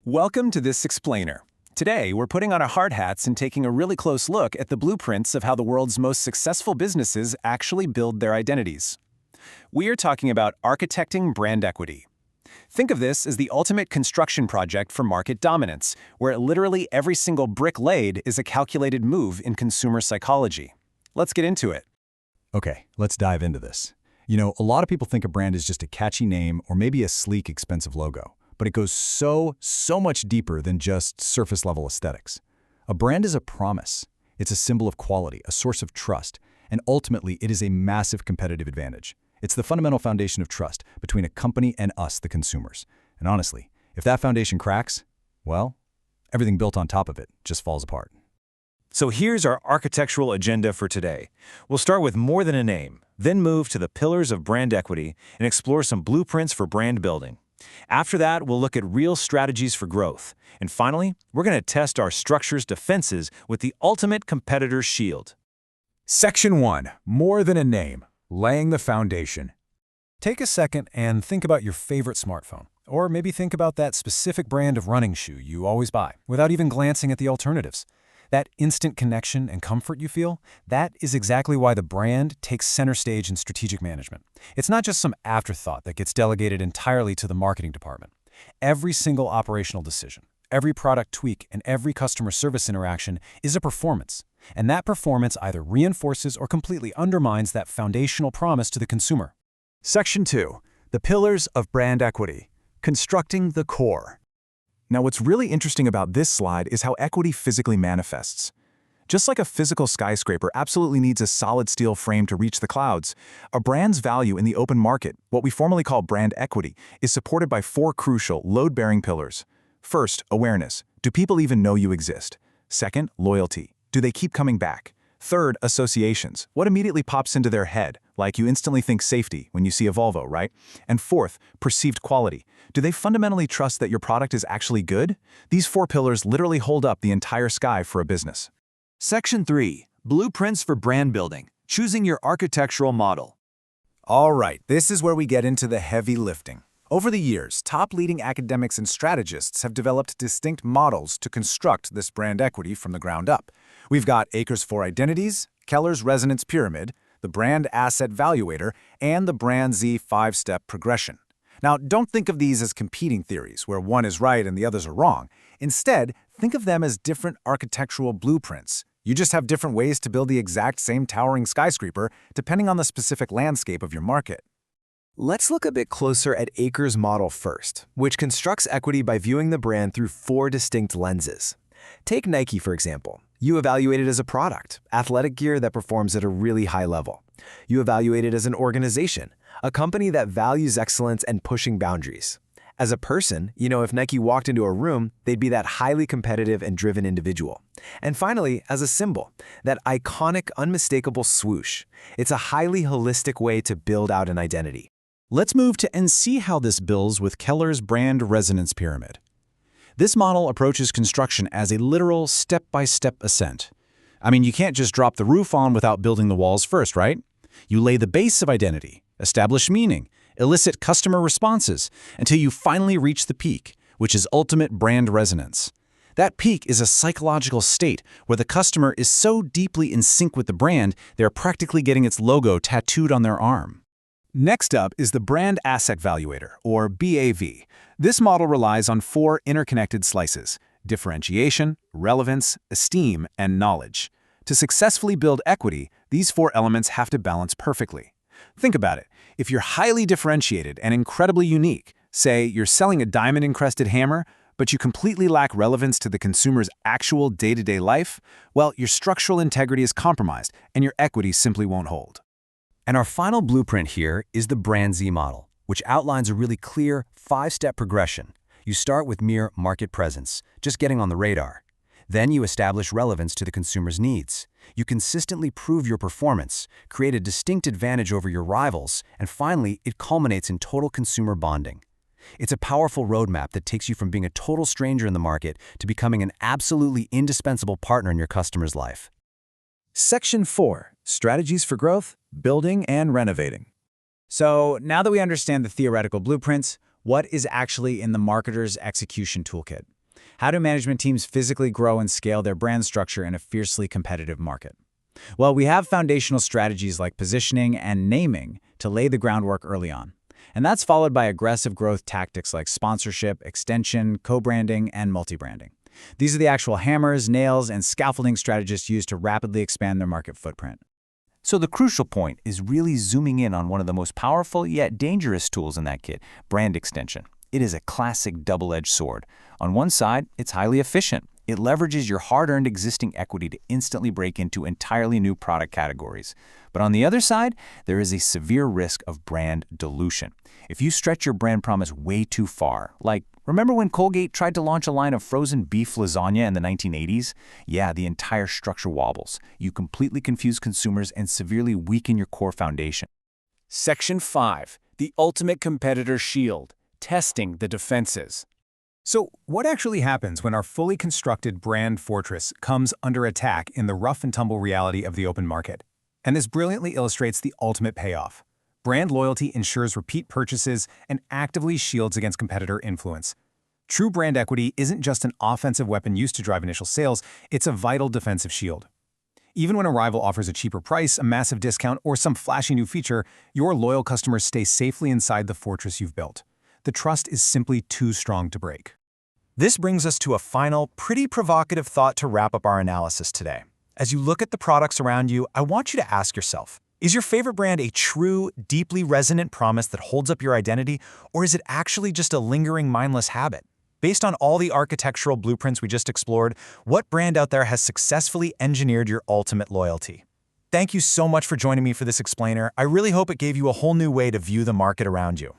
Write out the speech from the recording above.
Welcome to this explainer. Today, we're putting on our hard hats and taking a really close look at the blueprints of how the world's most successful businesses actually build their identities. We are talking about architecting brand equity. Think of this as the ultimate construction project for market dominance, where literally every single brick laid is a calculated move in consumer psychology. Let's get into it. Okay, let's dive into this. A lot of people think a brand is just a catchy name or maybe a sleek, expensive logo. But it goes so much deeper than just surface-level aesthetics. A brand is a promise. It's a symbol of quality, a source of trust, and ultimately, it is a massive competitive advantage. It's the fundamental foundation of trust between a company and us, the consumers. And honestly, if that foundation cracks, well, everything built on top of it just falls apart. So here's our architectural agenda for today. We'll start with more than a name, then move to the pillars of brand equity and explore some blueprints for brand building. After that, we'll look at real strategies for growth. And finally, we're going to test our structure's defenses with the ultimate competitor's shield. Section 1. More than a name. Laying the foundation. Take a second and think about your favorite smartphone. Or maybe think about that specific brand of running shoe you always buy, without even glancing at the alternatives. That instant connection and comfort you feel, that is exactly why the brand takes center stage in strategic management. It's not just some afterthought that gets delegated entirely to the marketing department. Every single operational decision, every product tweak, and every customer service interaction is a performance. And that performance either reinforces or completely undermines that foundational promise to the consumer. Section 2. The pillars of brand equity. Constructing the core. Now, what's really interesting about this slide is how equity physically manifests. Just like a physical skyscraper absolutely needs a solid steel frame to reach the clouds, a brand's value in the open market, what we formally call brand equity, is supported by 4 crucial, load-bearing pillars. First, awareness. Do people even know you exist? Second, loyalty. Do they keep coming back? Third, associations. What immediately pops into their head? Like you instantly think safety when you see a Volvo, right? And fourth, perceived quality. Do they fundamentally trust that your product is actually good? These 4 pillars literally hold up the entire sky for a business. Section 3. Blueprints for brand building. Choosing your architectural model. All right, this is where we get into the heavy lifting. Over the years, top leading academics and strategists have developed distinct models to construct this brand equity from the ground up. We've got Aaker's 4 identities, Keller's resonance pyramid, the brand asset valuator, and the brand Z 5-step progression. Now, don't think of these as competing theories, where one is right and the others are wrong. Instead, think of them as different architectural blueprints. You just have different ways to build the exact same towering skyscraper, depending on the specific landscape of your market. Let's look a bit closer at Aaker's model first, which constructs equity by viewing the brand through 4 distinct lenses. Take Nike, for example. You evaluate it as a product, athletic gear that performs at a really high level. You evaluate it as an organization, a company that values excellence and pushing boundaries. As a person, if Nike walked into a room, they'd be that highly competitive and driven individual. And finally, as a symbol, that iconic, unmistakable swoosh. It's a highly holistic way to build out an identity. Let's move to and see how this builds with Keller's brand resonance pyramid. This model approaches construction as a literal step-by-step ascent. You can't just drop the roof on without building the walls first, right? You lay the base of identity, establish meaning, elicit customer responses, until you finally reach the peak, which is ultimate brand resonance. That peak is a psychological state where the customer is so deeply in sync with the brand, they're practically getting its logo tattooed on their arm. Next up is the Brand Asset Valuator, or BAV. This model relies on 4 interconnected slices: differentiation, relevance, esteem, and knowledge. To successfully build equity, these 4 elements have to balance perfectly. Think about it. If you're highly differentiated and incredibly unique, say you're selling a diamond-encrusted hammer, but you completely lack relevance to the consumer's actual day-to-day life, well, your structural integrity is compromised and your equity simply won't hold. And our final blueprint here is the Brand Z model, which outlines a really clear 5-step progression. You start with mere market presence, just getting on the radar. Then you establish relevance to the consumer's needs. You consistently prove your performance, create a distinct advantage over your rivals, and finally, it culminates in total consumer bonding. It's a powerful roadmap that takes you from being a total stranger in the market to becoming an absolutely indispensable partner in your customer's life. Section 4. Strategies for growth, building, and renovating. So now that we understand the theoretical blueprints, what is actually in the marketer's execution toolkit? How do management teams physically grow and scale their brand structure in a fiercely competitive market? Well, we have foundational strategies like positioning and naming to lay the groundwork early on. And that's followed by aggressive growth tactics like sponsorship, extension, co-branding, and multi-branding. These are the actual hammers, nails, and scaffolding strategists use to rapidly expand their market footprint. So the crucial point is really zooming in on one of the most powerful yet dangerous tools in that kit, brand extension. It is a classic double-edged sword. On one side, it's highly efficient. It leverages your hard-earned existing equity to instantly break into entirely new product categories. But on the other side, there is a severe risk of brand dilution. If you stretch your brand promise way too far, like remember when Colgate tried to launch a line of frozen beef lasagna in the 1980s? Yeah, the entire structure wobbles. You completely confuse consumers and severely weaken your core foundation. Section 5. The Ultimate Competitor Shield. Testing the defenses. So, what actually happens when our fully constructed brand fortress comes under attack in the rough and tumble reality of the open market? And this brilliantly illustrates the ultimate payoff. Brand loyalty ensures repeat purchases and actively shields against competitor influence. True brand equity isn't just an offensive weapon used to drive initial sales, it's a vital defensive shield. Even when a rival offers a cheaper price, a massive discount, or some flashy new feature, your loyal customers stay safely inside the fortress you've built. The trust is simply too strong to break. This brings us to a final, pretty provocative thought to wrap up our analysis today. As you look at the products around you, I want you to ask yourself, is your favorite brand a true, deeply resonant promise that holds up your identity, or is it actually just a lingering, mindless habit? Based on all the architectural blueprints we just explored, what brand out there has successfully engineered your ultimate loyalty? Thank you so much for joining me for this explainer. I really hope it gave you a whole new way to view the market around you.